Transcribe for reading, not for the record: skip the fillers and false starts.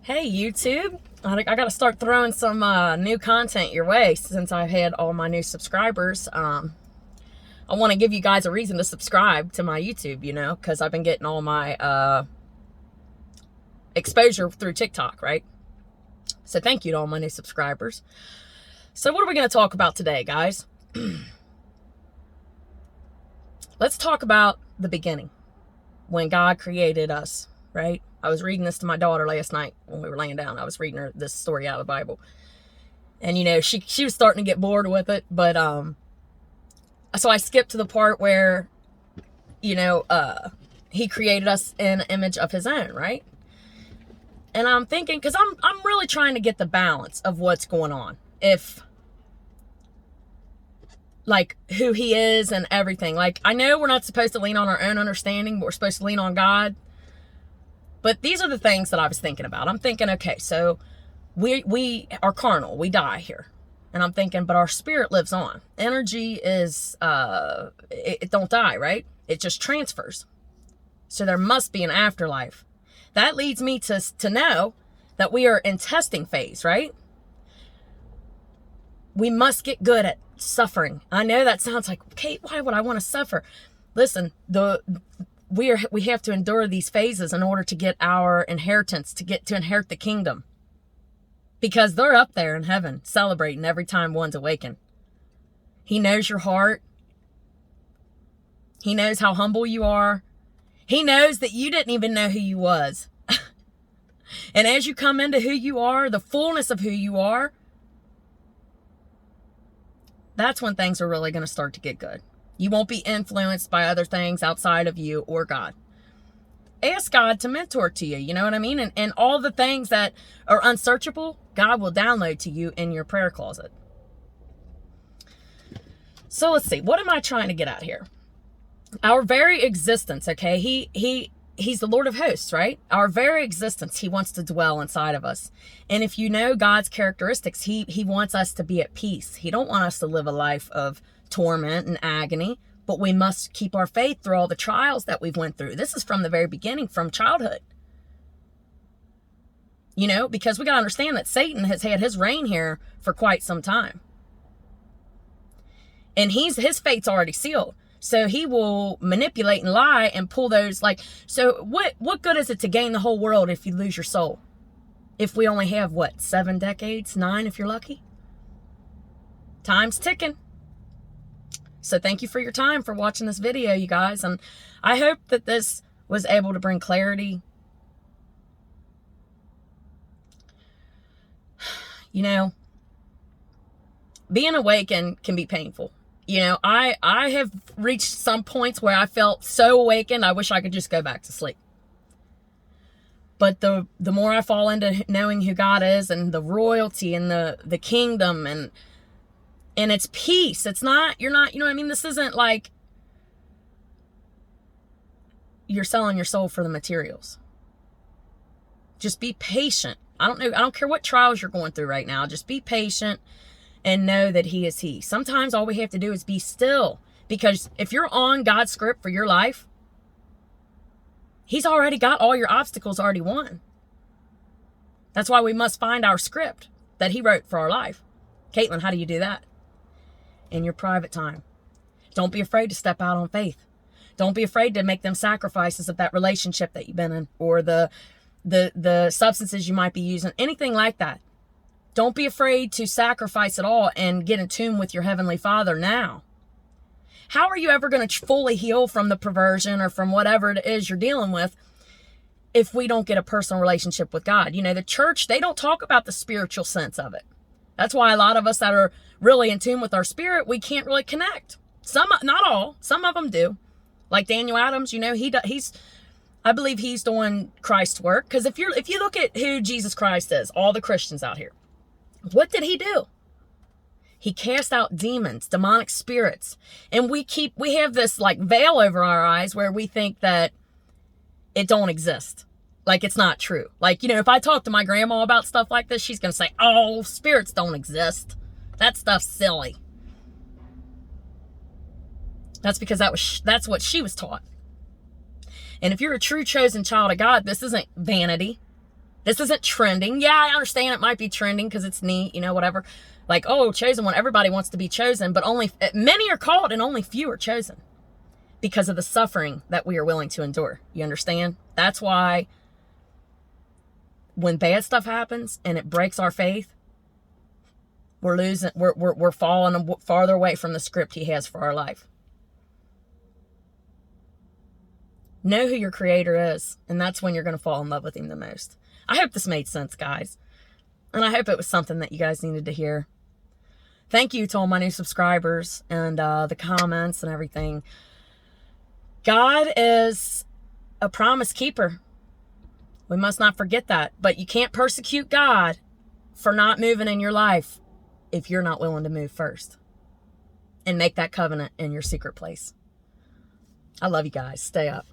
Hey YouTube, I got to start throwing some new content your way since I've had all my new subscribers. I want to give you guys a reason to subscribe to my YouTube, because I've been getting all my exposure through TikTok, right? So thank you to all my new subscribers. So what are we going to talk about today, guys? Let's talk about the beginning, when God created us, right? I was reading this to my daughter last night when we were laying down. I was reading her this story out of the Bible. And, she was starting to get bored with it. But, so I skipped to the part where, he created us in an image of his own, right? And I'm thinking, because I'm really trying to get the balance of what's going on. Like, who he is and everything. Like, I know we're not supposed to lean on our own understanding, but we're supposed to lean on God. But these are the things that I was thinking about. I'm thinking, okay, so we are carnal. We die here. And I'm thinking, but our spirit lives on. Energy is, it don't die, right? It just transfers. So there must be an afterlife. That leads me to know that we are in testing phase, right? We must get good at suffering. I know that sounds like, Kate, why would I want to suffer? Listen, we have to endure these phases in order to get our inheritance, to inherit the kingdom. Because they're up there in heaven celebrating every time one's awakened. He knows your heart. He knows how humble you are. He knows that you didn't even know who you was. And as you come into who you are, the fullness of who you are, that's when things are really going to start to get good. You won't be influenced by other things outside of you or God. Ask God to mentor to you, you know what I mean? And all the things that are unsearchable, God will download to you in your prayer closet. So let's see, what am I trying to get at here? Our very existence, okay? He's the Lord of hosts, right? Our very existence, he wants to dwell inside of us. And if you know God's characteristics, he wants us to be at peace. He don't want us to live a life of torment and agony, but we must keep our faith through all the trials that we've went through. This is from the very beginning, from childhood. Because we got to understand that Satan has had his reign here for quite some time. And his fate's already sealed. So he will manipulate and lie and pull those, so what good is it to gain the whole world if you lose your soul? If we only have, 7 decades, 9 if you're lucky? Time's ticking. So thank you for your time for watching this video, you guys. And I hope that this was able to bring clarity. Being awakened can be painful. I have reached some points where I felt so awakened, I wish I could just go back to sleep. But the more I fall into knowing who God is and the royalty and the kingdom and it's peace. It's not, you're not, this isn't like you're selling your soul for the materials. Just be patient. I don't care what trials you're going through right now. Just be patient and know that he is he. Sometimes all we have to do is be still. Because if you're on God's script for your life, he's already got all your obstacles already won. That's why we must find our script that he wrote for our life. Caitlin, how do you do that? In your private time. Don't be afraid to step out on faith. Don't be afraid to make them sacrifices of that relationship that you've been in, or the substances you might be using, anything like that. Don't be afraid to sacrifice it all and get in tune with your Heavenly Father now. How are you ever going to fully heal from the perversion or from whatever it is you're dealing with if we don't get a personal relationship with God? The church, they don't talk about the spiritual sense of it. That's why a lot of us that are really in tune with our spirit, we can't really connect. Some, not all, some of them do. Like Daniel Adams, I believe he's doing Christ's work. Because if you look at who Jesus Christ is, all the Christians out here, what did he do? He cast out demons, demonic spirits. And we have this veil over our eyes where we think that it don't exist. Like it's not true. If I talk to my grandma about stuff like this, she's going to say, oh, spirits don't exist. That stuff's silly. That's because that's what she was taught. And if you're a true chosen child of God, this isn't vanity. This isn't trending. Yeah, I understand it might be trending because it's neat, whatever. Like, oh, chosen one. Everybody wants to be chosen, but only many are called and only few are chosen because of the suffering that we are willing to endure. You understand? That's why when bad stuff happens and it breaks our faith, we're falling farther away from the script he has for our life. Know who your creator is, and that's when you're going to fall in love with him the most. I hope this made sense, guys. And I hope it was something that you guys needed to hear. Thank you to all my new subscribers and the comments and everything. God is a promise keeper. We must not forget that. But you can't persecute God for not moving in your life if you're not willing to move first and make that covenant in your secret place. I love you guys. Stay up.